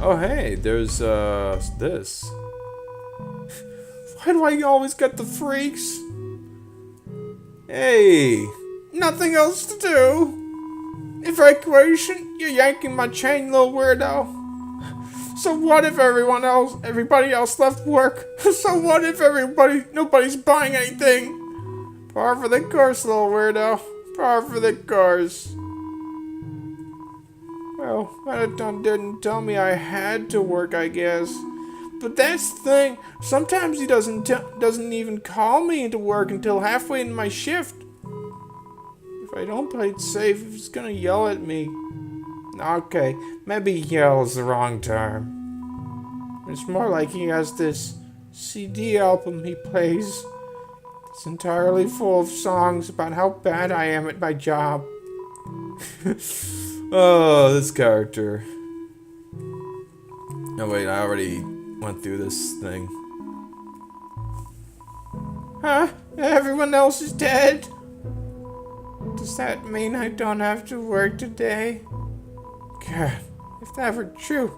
Oh hey, there's this. Why do I always get the freaks? Hey, nothing else to do. Evacuation? You're yanking my chain, little weirdo. So what if everybody else left work? So what if nobody's buying anything? Par for the course, little weirdo. Par for the course. Well, Mettaton didn't tell me I had to work, I guess. But that's the thing. Sometimes he doesn't even call me to work until halfway in my shift. If I don't play it safe, he's gonna yell at me. Okay, maybe yell is the wrong term. It's more like he has this CD album he plays. It's entirely full of songs about how bad I am at my job. Oh, this character. Oh wait, I already went through this thing. Huh? Everyone else is dead? Does that mean I don't have to work today? God, if that were true.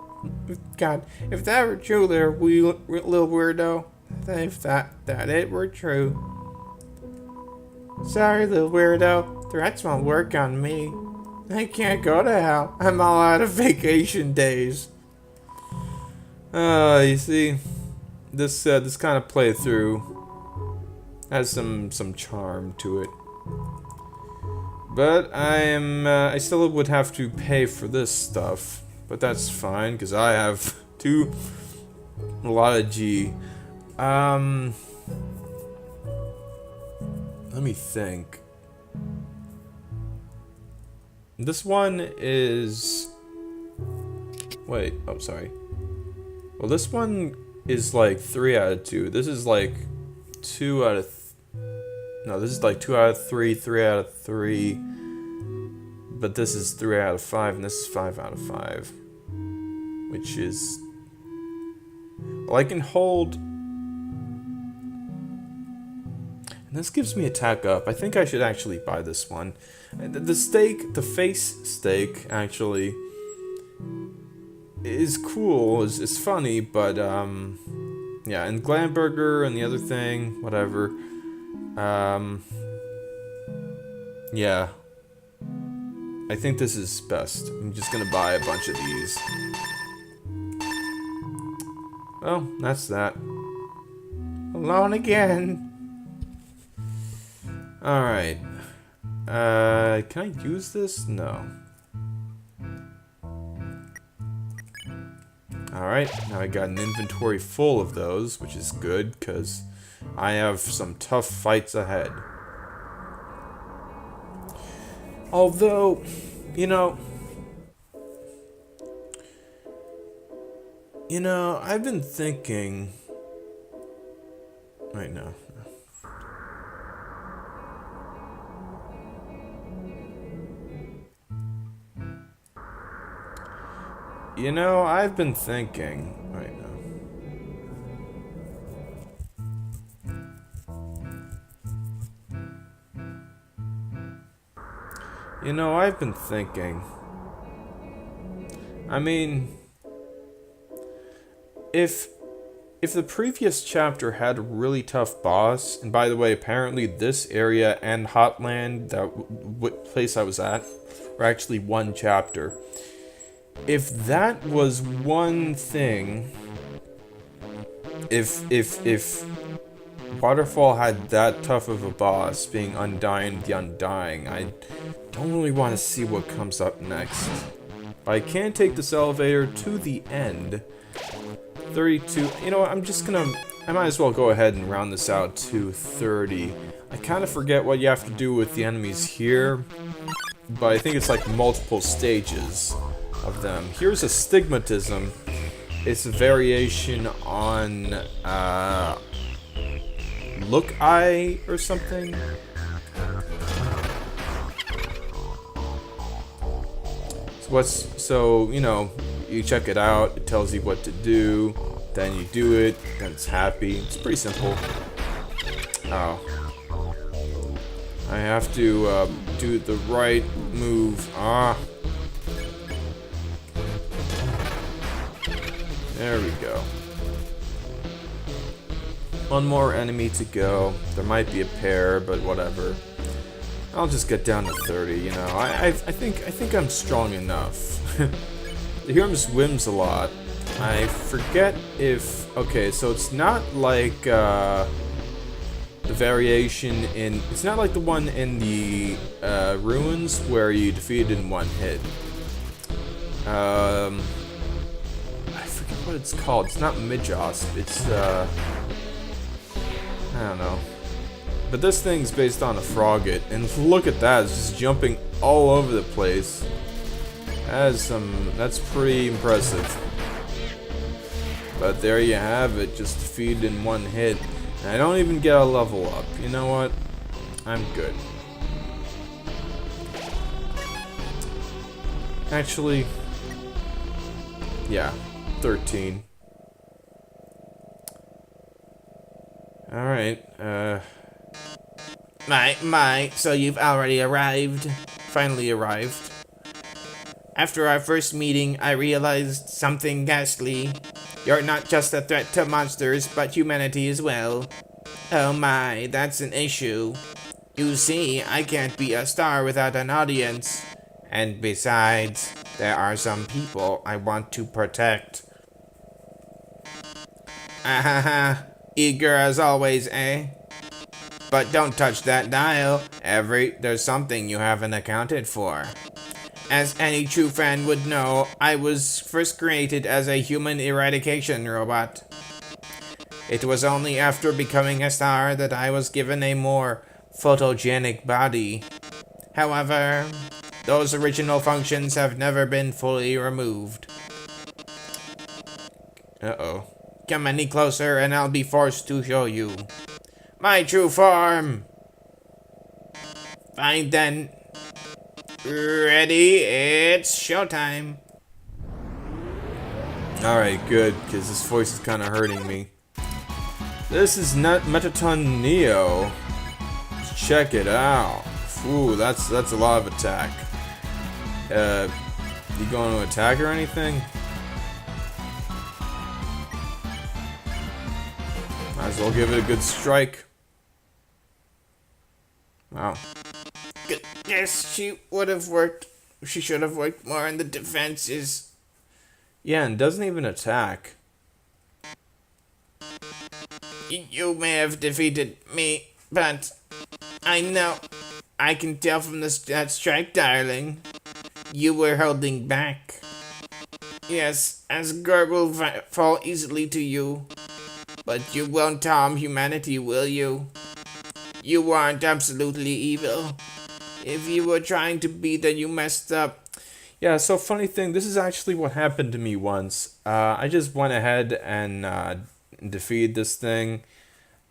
If that were true, little weirdo. If that it were true. Sorry, little weirdo. Threats won't work on me. I can't go to hell. I'm all out of vacation days. You see, this kind of playthrough has some charm to it. But I still would have to pay for this stuff. But that's fine, because I have a lot of G. Let me think. This one is... Wait, oh, sorry. Well, this one is like 3 out of 2. This is like 2 out of... No, this is like 2 out of 3, 3 out of 3. But this is 3 out of 5, and this is 5 out of 5. Which is... Well, I can hold... And this gives me attack up. I think I should actually buy this one. The steak, the face steak, actually, is cool, is funny, but, yeah, and Glamburger and the other thing, whatever, yeah, I think this is best. I'm just gonna buy a bunch of these. Well, that's that. Alone again. Alright. Can I use this? No. Alright, now I got an inventory full of those, which is good, because I have some tough fights ahead. Although, you know, I've been thinking... Right now. I've been thinking right now. I've been thinking. I mean, if the previous chapter had a really tough boss, and by the way, apparently this area and Hotland, what place I was at, were actually one chapter. If that was one thing, if Waterfall had that tough of a boss, being Undying the Undying, I don't really want to see what comes up next. But I can take this elevator to the end. 32, you know what, I might as well go ahead and round this out to 30. I kind of forget what you have to do with the enemies here, but I think it's like multiple stages of them. Here's Astigmatism. It's a variation on Look Eye or something. So you check it out, it tells you what to do, then you do it, then it's happy. It's pretty simple. Oh. I have to do the right move. There we go. One more enemy to go. There might be a pair, but whatever. I'll just get down to 30, you know. I think I'm strong enough. The hero swims a lot. I forget if... Okay, so it's not like the variation in... It's not like the one in the ruins where you defeat it in one hit. I forget what it's called. It's not Midjosp. It's I don't know. But this thing's based on a frogget, and look at that, it's just jumping all over the place. That's pretty impressive. But there you have it, just defeated in one hit. And I don't even get a level up. You know what? I'm good. Actually, yeah, 13. Alright, so you've already arrived? Finally arrived. After our first meeting, I realized something ghastly. You're not just a threat to monsters, but humanity as well. Oh my, that's an issue. You see, I can't be a star without an audience. And besides, there are some people I want to protect. Ahaha, eager as always, eh? But don't touch that dial. There's something you haven't accounted for. As any true fan would know, I was first created as a human eradication robot. It was only after becoming a star that I was given a more photogenic body. However, those original functions have never been fully removed. Uh-oh. Come any closer and I'll be forced to show you my true form. Fine then. Ready? It's showtime. alright, good, because this voice is kind of hurting me. This is not Metaton Neo. Check it out. Ooh, that's a lot of attack. You going to attack or anything? Might as well give it a good strike. Wow. Yes, she would have worked. She should have worked more in the defenses. Yeah, and doesn't even attack. You may have defeated me, but I know. I can tell from that strike, darling. You were holding back. Yes, Asgard will fall easily to you. But you won't harm humanity, will you? You aren't absolutely evil. If you were trying to be, then you messed up. Yeah, so funny thing, this is actually what happened to me once. I just went ahead and defeated this thing.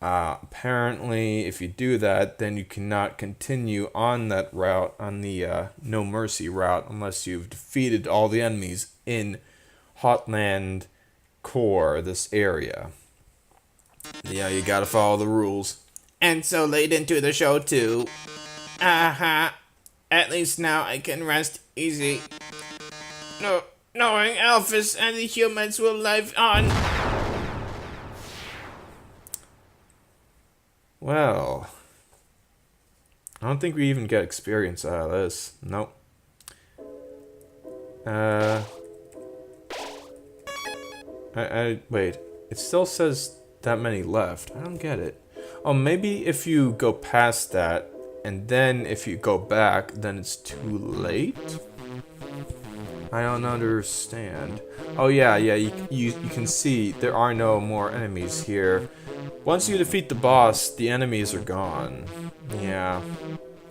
Apparently, if you do that, then you cannot continue on that route, on the No Mercy route, unless you've defeated all the enemies in Hotland Core, this area. Yeah, you gotta follow the rules. And so late into the show, too. Aha. At least now I can rest easy. No, knowing Alphys and the humans will live on. Well, I don't think we even get experience out of this. Nope. Wait. It still says that many left. I don't get it. Oh, maybe if you go past that, and then if you go back, then it's too late? I don't understand. Oh yeah, you can see there are no more enemies here. Once you defeat the boss, the enemies are gone. Yeah,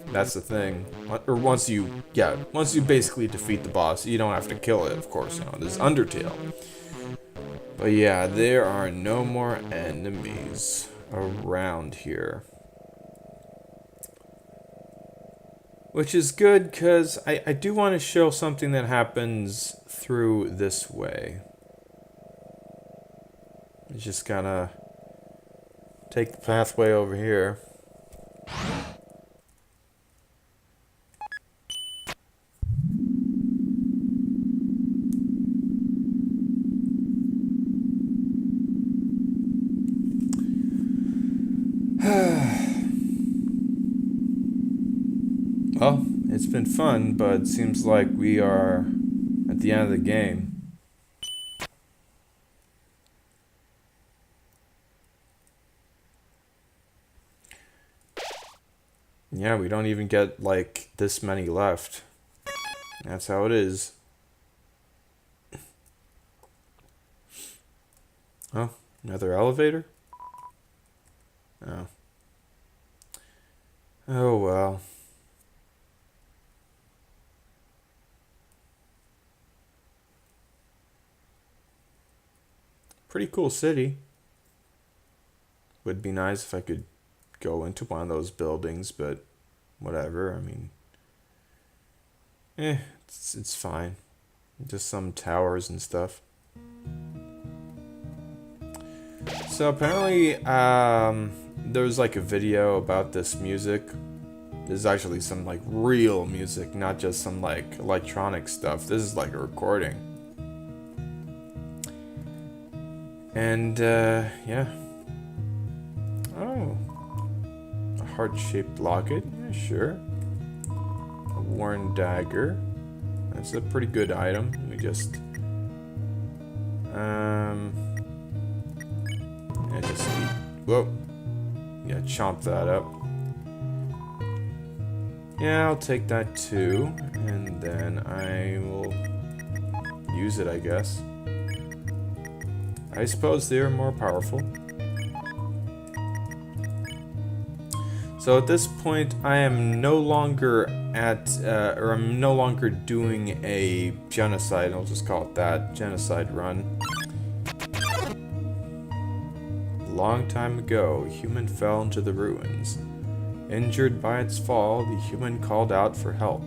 that's the thing. Or once you basically defeat the boss, you don't have to kill it, of course, you know, this is Undertale. But yeah, there are no more enemies around here. Which is good, because I do want to show something that happens through this way. You just gotta take the pathway over here. Well, it's been fun, but it seems like we are at the end of the game. Yeah, we don't even get like this many left. That's how it is. Oh, another elevator? Oh. Oh well. Pretty cool city. Would be nice if I could go into one of those buildings, but whatever. I mean, it's fine. Just some towers and stuff. So apparently, there's like a video about this music. There's actually some like real music, not just some like electronic stuff. This is like a recording. And yeah. Oh, a heart-shaped locket. Yeah, sure. A worn dagger. That's a pretty good item. Let me just yeah, just eat. Whoa. Yeah, chomp that up. Yeah, I'll take that too, and then I will use it, I guess. I suppose they're more powerful. So at this point, I am no longer or I'm no longer doing a genocide. I'll just call it that, Genocide Run. A long time ago, a human fell into the ruins. Injured by its fall, the human called out for help.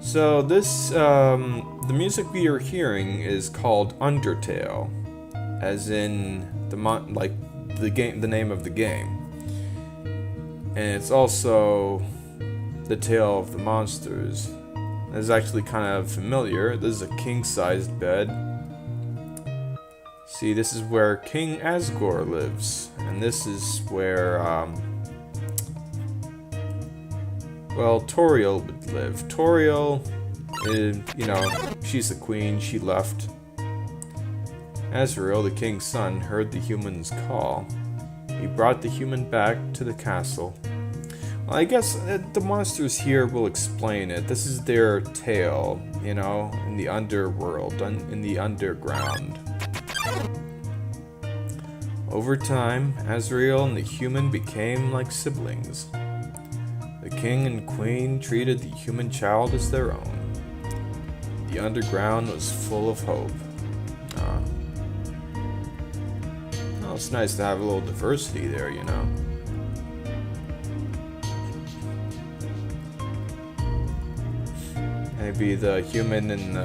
So this, the music we are hearing is called Undertale, as in the name of the game. And it's also the tale of the monsters. It's actually kind of familiar. This is a king-sized bed. See, this is where King Asgore lives, and this is where, well, Toriel would live. Toriel is, you know, she's the queen, she left. Azrael, the king's son, heard the human's call. He brought the human back to the castle. Well, I guess the monsters here will explain it. This is their tale, you know, in the underworld, in the underground. Over time, Azrael and the human became like siblings. The king and queen treated the human child as their own. The underground was full of hope. Well, it's nice to have a little diversity there, you know. Maybe the human and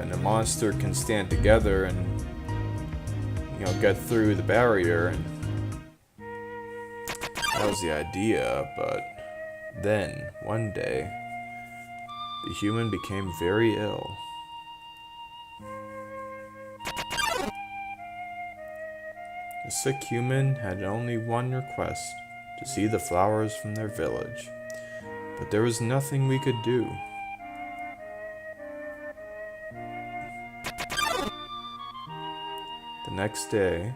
the monster can stand together and, you know, get through the barrier. And that was the idea, but then, one day, the human became very ill. The sick human had only one request, to see the flowers from their village. But there was nothing we could do. The next day,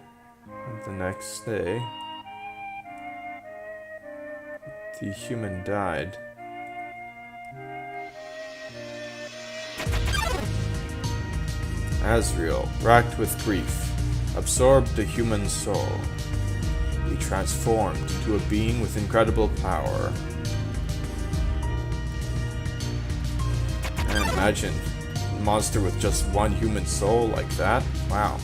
the human died. Azrael, racked with grief, absorbed the human soul. He transformed into a being with incredible power. And imagine a monster with just one human soul like that. Wow.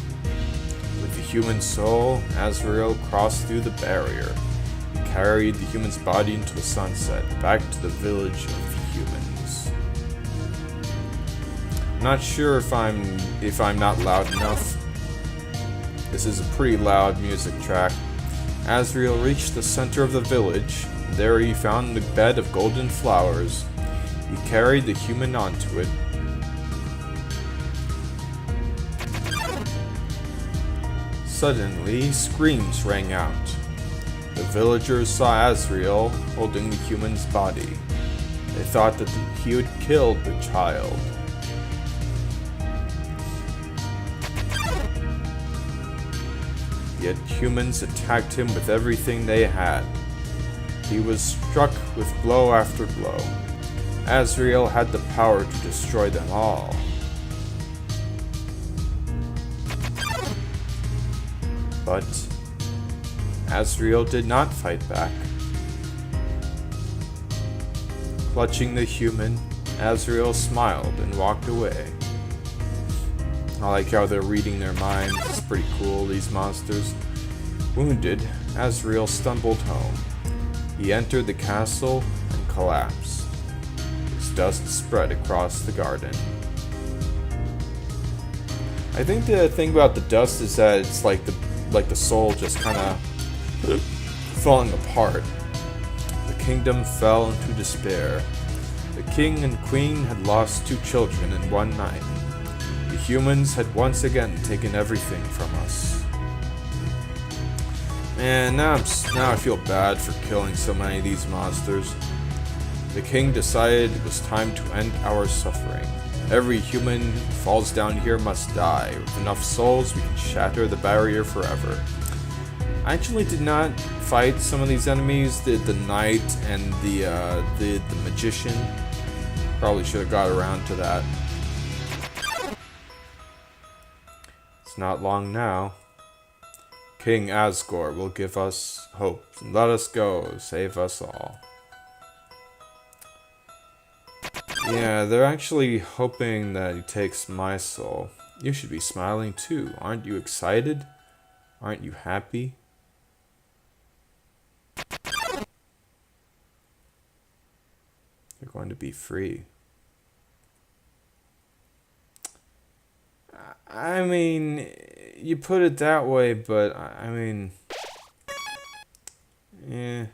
With the human soul, Azrael crossed through the barrier. He carried the human's body into the sunset, back to the village of the humans. I'm not sure if I'm not loud enough. This is a pretty loud music track. Azrael reached the center of the village. There he found the bed of golden flowers. He carried the human onto it. Suddenly, screams rang out. villagers saw Azrael holding the human's body. They thought that he had killed the child. Yet humans attacked him with everything they had. He was struck with blow after blow. Azrael had the power to destroy them all. But Azrael did not fight back. Clutching the human, Azrael smiled and walked away. I like how they're reading their minds. It's pretty cool, these monsters. Wounded, Azrael stumbled home. He entered the castle and collapsed. His dust spread across the garden. I think the thing about the dust is that it's like the soul just kind of falling apart. The kingdom fell into despair. The king and queen had lost 2 children in one night. The humans had once again taken everything from us. And now I feel bad for killing so many of these monsters. The king decided it was time to end our suffering. Every human who falls down here must die. With enough souls, we can shatter the barrier forever. I actually did not fight some of these enemies, the knight and the magician. Probably should have got around to that. It's not long now. King Asgore will give us hope. Let us go, save us all. Yeah, they're actually hoping that he takes my soul. You should be smiling too. Aren't you excited? Aren't you happy? You're going to be free. I mean, you put it that way, but I mean, yeah.